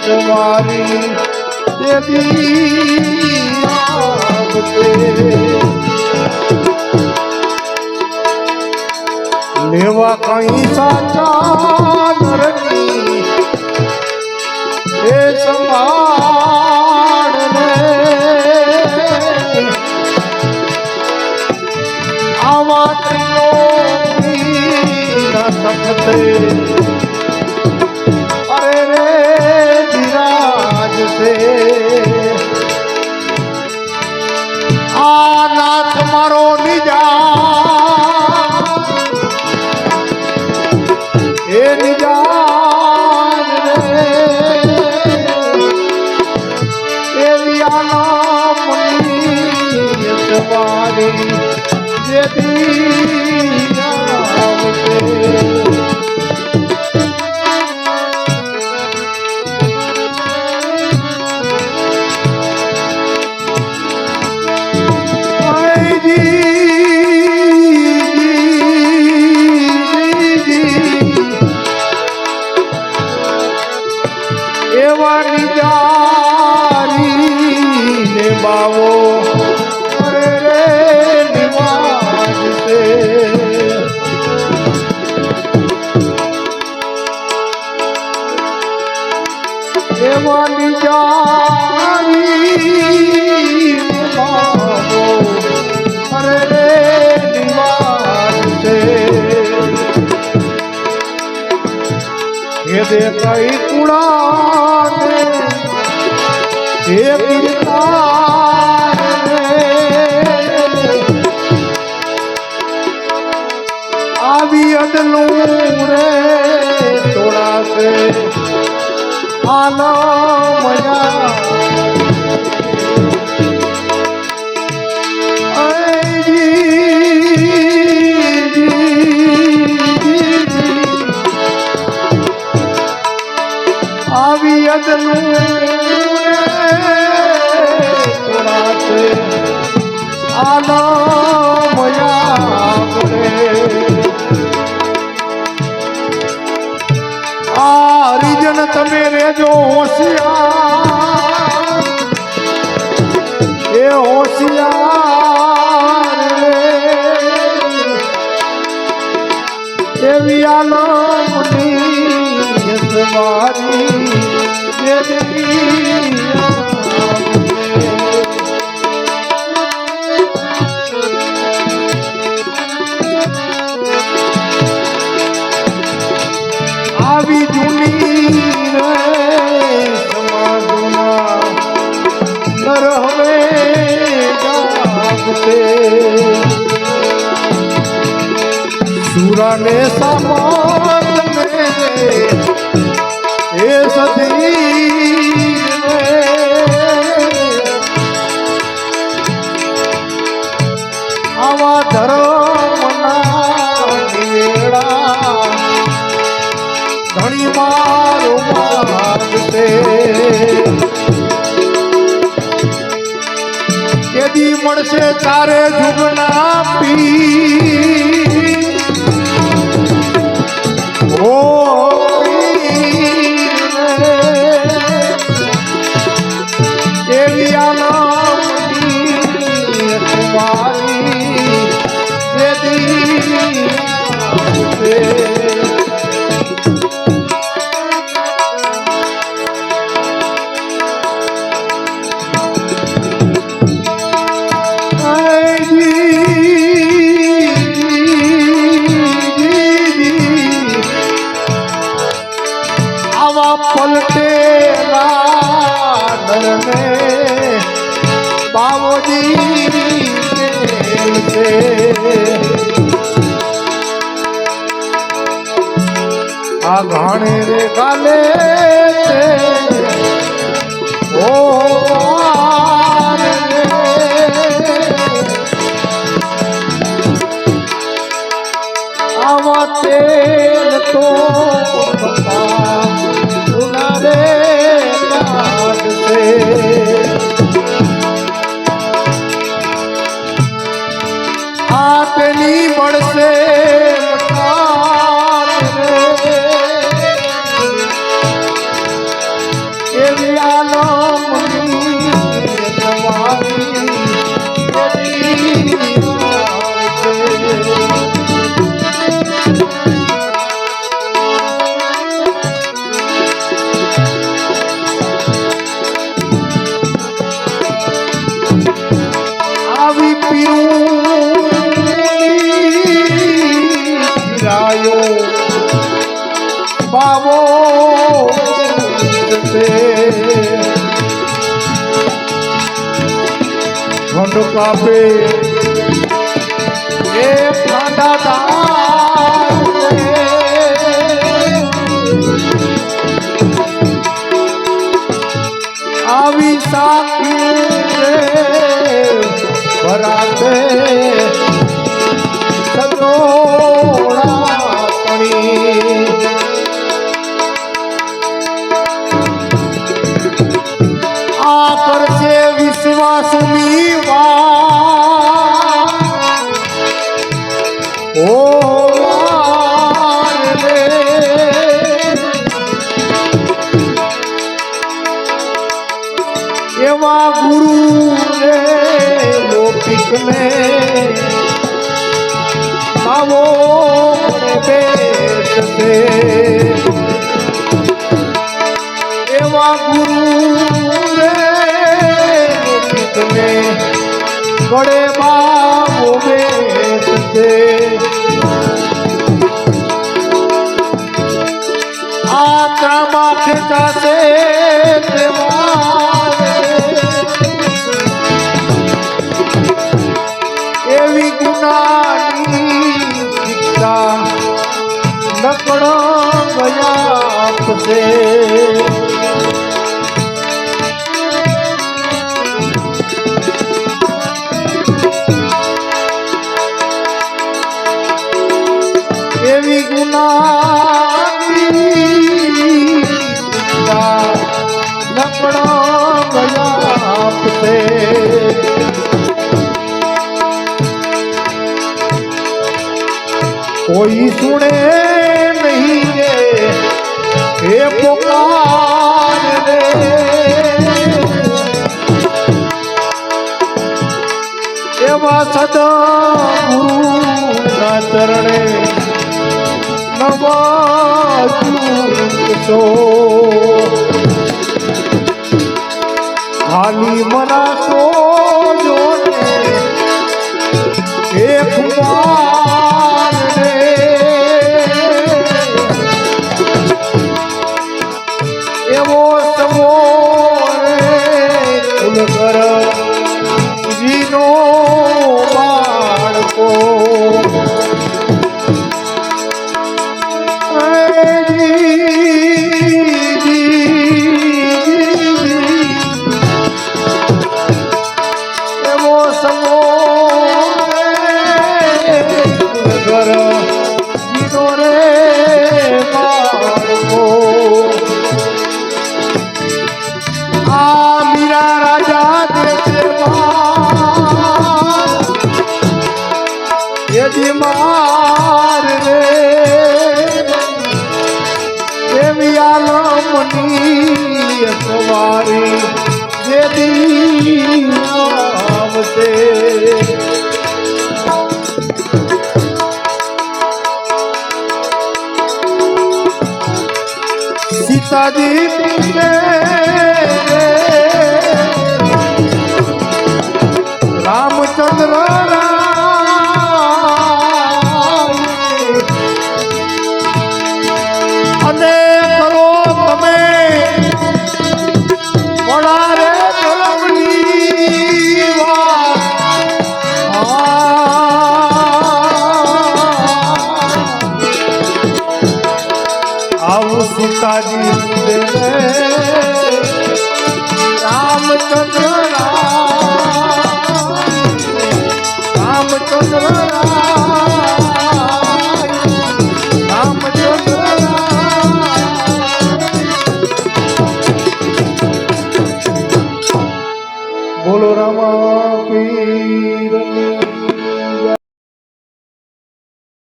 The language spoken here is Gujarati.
તમારી દેવી આવતે લેવા કઈ સાચા નરની એ સંભાળ લે આવા ત્રિલોકીના તખતે અરે રે વિરાજ છે આ નાથ મારો નિજા એ નિજાન રે એવી આનામની સવારી જેથી આવશે એવા નિજારી ને બાવો અરે રે નિવાજ છે એવા નિજારી ને બાવો અરે રે નિવાજ છે એ દેખાઈ કુળાને એ પીરતાને આવી અદલું રે તોડાશે આના મજા આવી અદલું તોડાશે આના મજા આ હરિજન તમે રેજો હોશિયાર એ હોશિયાર એવી આલમની સવારી જેવી આવી જૂની રે સમાજમાં નર હવે જાગતે સુરાને સામત એ સતી આવા ધર્મના નિવેડા ધણી મારો માગતે કેદી મળશે તારે જુગના પી ઓ એવી આનામની તમારી જેદી પલટેલા ડરને બાવોજી છે આ ઘાણે રે ગાલે ઓ આવા તેલ તો આ તેની મળશે પાવો ઘંટ કાપે એ ખાંડા આવી સાખી ભરાતે આ કરશે વિશ્વાસની વાત ઓ એવા ગુરુ રે લૌકિકને આવો બેસતે એવા ગુરુ રે લૌકિકને ગળે બાવો બેસતે આ ત્રામાં ખેંચાશે એવી ગુનાની શિક્ષા નકળો ગયા આપશે એવી ગુનાની શિક્ષા નકળો ગયા આપશે कोई सुने नहीं रे हे पुकार रे एवा सदा गुरु ना चरणे नवाजो खाली मना सो जो एक बार એવો સમો ફૂલકર જીનો બાળકો એવો સમો ફૂલકર જીનો રે બાળકો मीरा राजा यदि मार रे देवी आलमनी सवारी यदि आवते सीताजी ने रामचंद्र अने करो तमे बड़ा रे कलमनी आओ सीताजी रामचंद्र रामचंद्र